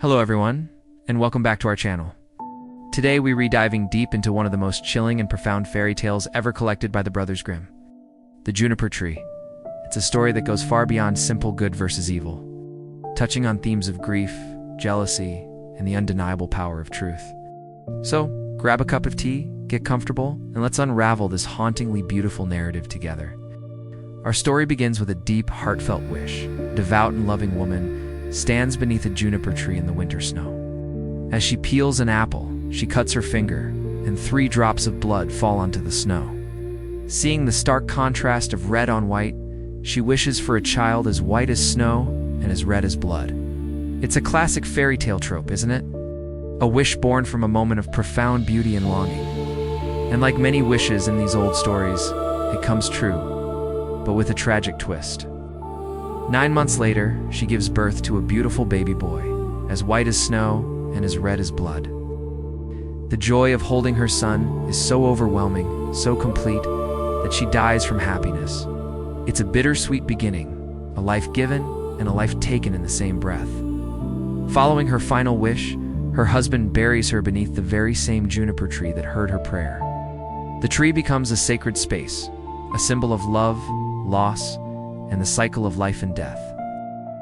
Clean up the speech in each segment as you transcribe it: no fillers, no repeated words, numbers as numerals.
Hello everyone, and welcome back to our channel. Today we re-diving deep into one of the most chilling and profound fairy tales ever collected by the Brothers Grimm. The Juniper Tree. It's a story that goes far beyond simple good versus evil, touching on themes of grief, jealousy, and the undeniable power of truth. So, grab a cup of tea, get comfortable, and let's unravel this hauntingly beautiful narrative together. Our story begins with a deep, heartfelt wish. A devout and loving woman stands beneath a juniper tree in the winter snow. As she peels an apple, she cuts her finger, and 3 drops of blood fall onto the snow. Seeing the stark contrast of red on white, she wishes for a child as white as snow and as red as blood. It's a classic fairy tale trope, isn't it? A wish born from a moment of profound beauty and longing. And like many wishes in these old stories, it comes true, but with a tragic twist. 9 months later, she gives birth to a beautiful baby boy, as white as snow and as red as blood. The joy of holding her son is so overwhelming, so complete, that she dies from happiness. It's a bittersweet beginning, a life given and a life taken in the same breath. Following her final wish, her husband buries her beneath the very same juniper tree that heard her prayer. The tree becomes a sacred space, a symbol of love, loss, and the cycle of life and death.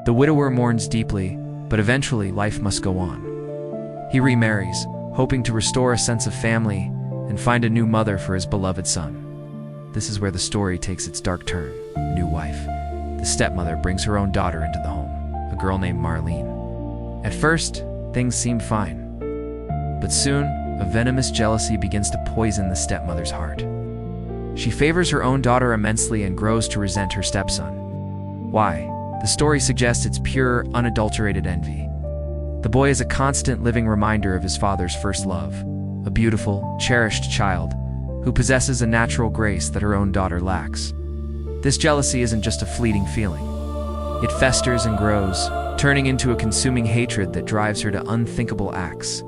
The widower mourns deeply, but eventually life must go on. He remarries, hoping to restore a sense of family and find a new mother for his beloved son. This is where the story takes its dark turn. New wife. The stepmother brings her own daughter into the home, a girl named Marlene. At first, things seem fine. But soon, a venomous jealousy begins to poison the stepmother's heart. She favors her own daughter immensely and grows to resent her stepson. Why? The story suggests it's pure, unadulterated envy. The boy is a constant living reminder of his father's first love, a beautiful, cherished child who possesses a natural grace that her own daughter lacks. This jealousy isn't just a fleeting feeling. It festers and grows, turning into a consuming hatred that drives her to unthinkable acts.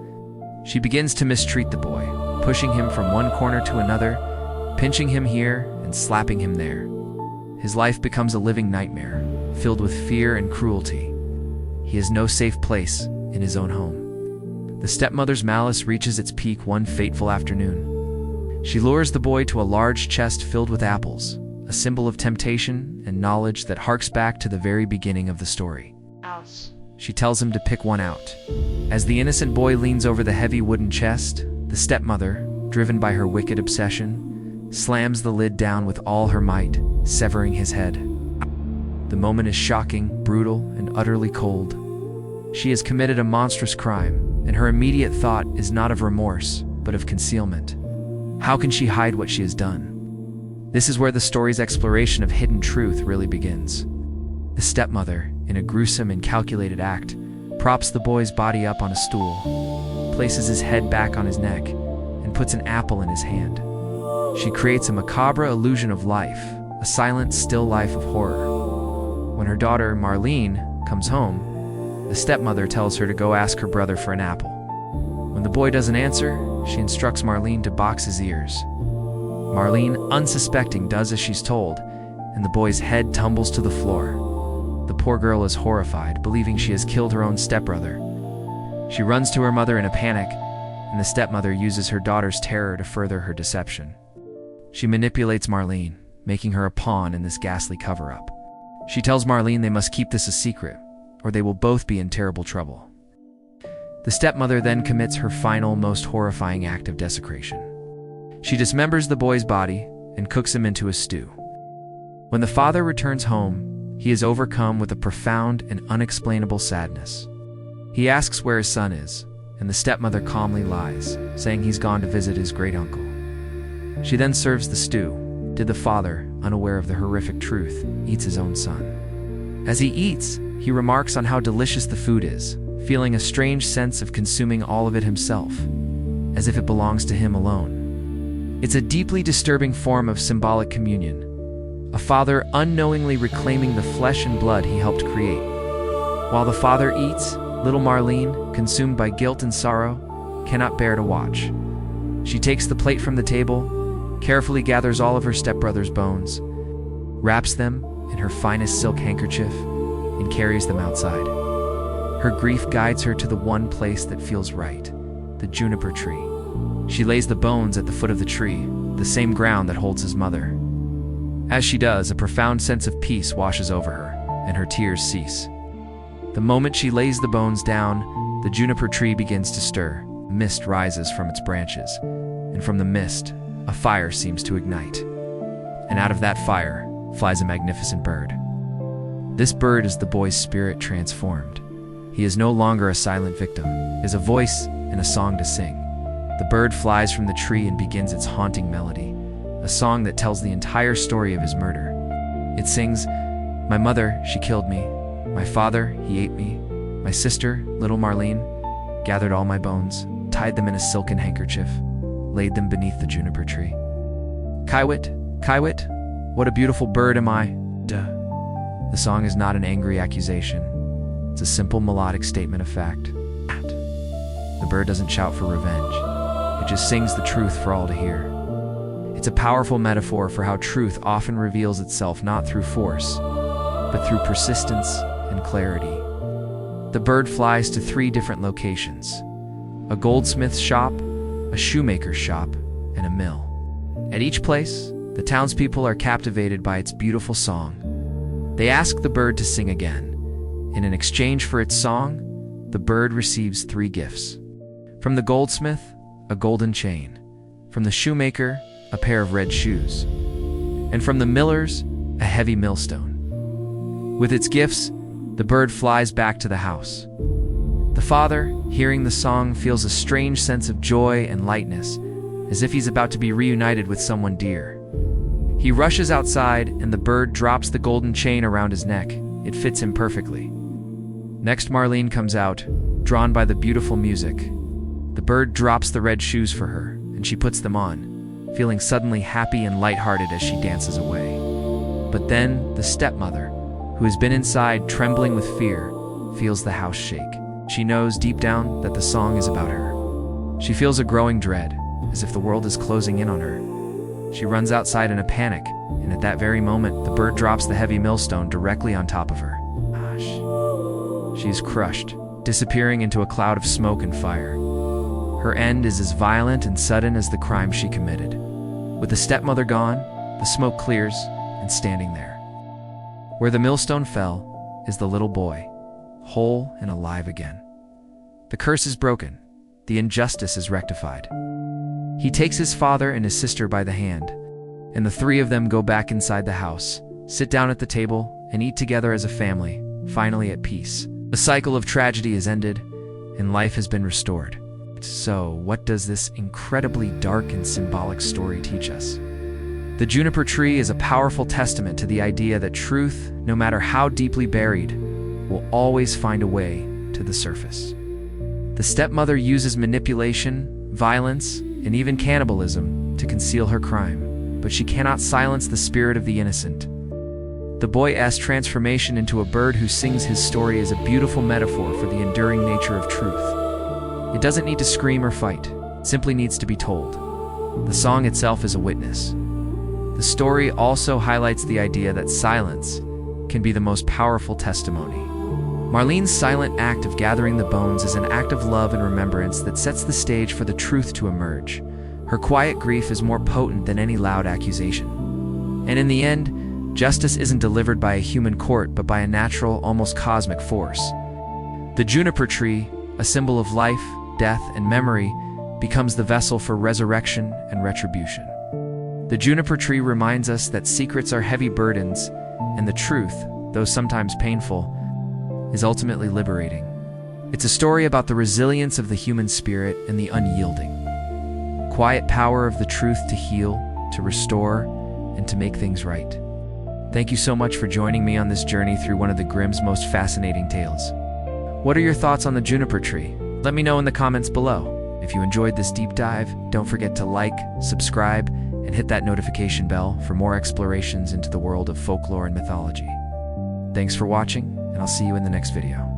She begins to mistreat the boy, pushing him from one corner to another, pinching him here and slapping him there. His life becomes a living nightmare, filled with fear and cruelty. He has no safe place in his own home. The stepmother's malice reaches its peak one fateful afternoon. She lures the boy to a large chest filled with apples, a symbol of temptation and knowledge that harks back to the very beginning of the story. She tells him to pick one out. As the innocent boy leans over the heavy wooden chest, the stepmother, driven by her wicked obsession, slams the lid down with all her might, severing his head. The moment is shocking, brutal, and utterly cold. She has committed a monstrous crime, and her immediate thought is not of remorse, but of concealment. How can she hide what she has done? This is where the story's exploration of hidden truth really begins. The stepmother, in a gruesome and calculated act, props the boy's body up on a stool, places his head back on his neck, and puts an apple in his hand. She creates a macabre illusion of life, a silent, still life of horror. When her daughter, Marlene, comes home, the stepmother tells her to go ask her brother for an apple. When the boy doesn't answer, she instructs Marlene to box his ears. Marlene, unsuspecting, does as she's told, and the boy's head tumbles to the floor. The poor girl is horrified, believing she has killed her own stepbrother. She runs to her mother in a panic, and the stepmother uses her daughter's terror to further her deception. She manipulates Marlene, making her a pawn in this ghastly cover-up. She tells Marlene they must keep this a secret, or they will both be in terrible trouble. The stepmother then commits her final, most horrifying act of desecration. She dismembers the boy's body and cooks him into a stew. When the father returns home, he is overcome with a profound and unexplainable sadness. He asks where his son is, and the stepmother calmly lies, saying he's gone to visit his great-uncle. She then serves the stew. Did the father, unaware of the horrific truth, eats his own son? As he eats, he remarks on how delicious the food is, feeling a strange sense of consuming all of it himself, as if it belongs to him alone. It's a deeply disturbing form of symbolic communion, a father unknowingly reclaiming the flesh and blood he helped create. While the father eats, little Marlene, consumed by guilt and sorrow, cannot bear to watch. She takes the plate from the table, carefully gathers all of her stepbrother's bones, wraps them in her finest silk handkerchief, and carries them outside. Her grief guides her to the one place that feels right, the juniper tree. She lays the bones at the foot of the tree, the same ground that holds his mother. As she does, a profound sense of peace washes over her, and her tears cease. The moment she lays the bones down, the juniper tree begins to stir. Mist rises from its branches, and from the mist, a fire seems to ignite. And out of that fire flies a magnificent bird. This bird is the boy's spirit transformed. He is no longer a silent victim. He is a voice and a song to sing. The bird flies from the tree and begins its haunting melody, a song that tells the entire story of his murder. It sings, "My mother, she killed me. My father, he ate me. My sister, little Marlene, gathered all my bones, tied them in a silken handkerchief, laid them beneath the juniper tree. Kiwit, Kiwit, what a beautiful bird am I." Duh. The song is not an angry accusation. It's a simple melodic statement of fact. The bird doesn't shout for revenge. It just sings the truth for all to hear. It's a powerful metaphor for how truth often reveals itself not through force, but through persistence and clarity. The bird flies to 3 different locations: a goldsmith's shop, a shoemaker's shop, and a mill. At each place, the townspeople are captivated by its beautiful song. They ask the bird to sing again, and in exchange for its song, the bird receives 3 gifts. From the goldsmith, a golden chain. From the shoemaker, a pair of red shoes. And from the millers, a heavy millstone. With its gifts, the bird flies back to the house. The father, hearing the song, feels a strange sense of joy and lightness, as if he's about to be reunited with someone dear. He rushes outside, and the bird drops the golden chain around his neck. It fits him perfectly. Next, Marlene comes out, drawn by the beautiful music. The bird drops the red shoes for her, and she puts them on, feeling suddenly happy and lighthearted as she dances away. But then, the stepmother, who has been inside trembling with fear, feels the house shake. She knows deep down that the song is about her. She feels a growing dread, as if the world is closing in on her. She runs outside in a panic, and at that very moment, the bird drops the heavy millstone directly on top of her. She is crushed, disappearing into a cloud of smoke and fire. Her end is as violent and sudden as the crime she committed. With the stepmother gone, the smoke clears, and standing there, where the millstone fell, is the little boy, whole and alive again. The curse is broken. The injustice is rectified. He takes his father and his sister by the hand, and the 3 of them go back inside the house, sit down at the table, and eat together as a family, finally at peace. The cycle of tragedy is ended, and life has been restored. So, what does this incredibly dark and symbolic story teach us? The juniper tree is a powerful testament to the idea that truth, no matter how deeply buried, will always find a way to the surface. The stepmother uses manipulation, violence, and even cannibalism to conceal her crime, but she cannot silence the spirit of the innocent. The boy's transformation into a bird who sings his story is a beautiful metaphor for the enduring nature of truth. It doesn't need to scream or fight, it simply needs to be told. The song itself is a witness. The story also highlights the idea that silence can be the most powerful testimony. Marlene's silent act of gathering the bones is an act of love and remembrance that sets the stage for the truth to emerge. Her quiet grief is more potent than any loud accusation. And in the end, justice isn't delivered by a human court, but by a natural, almost cosmic force. The juniper tree, a symbol of life, death, and memory, becomes the vessel for resurrection and retribution. The juniper tree reminds us that secrets are heavy burdens, and the truth, though sometimes painful, is ultimately liberating. It's a story about the resilience of the human spirit and the unyielding, quiet power of the truth to heal, to restore, and to make things right. Thank you so much for joining me on this journey through one of the Grimm's most fascinating tales. What are your thoughts on the juniper tree? Let me know in the comments below. If you enjoyed this deep dive, don't forget to like, subscribe, and hit that notification bell for more explorations into the world of folklore and mythology. Thanks for watching, and I'll see you in the next video.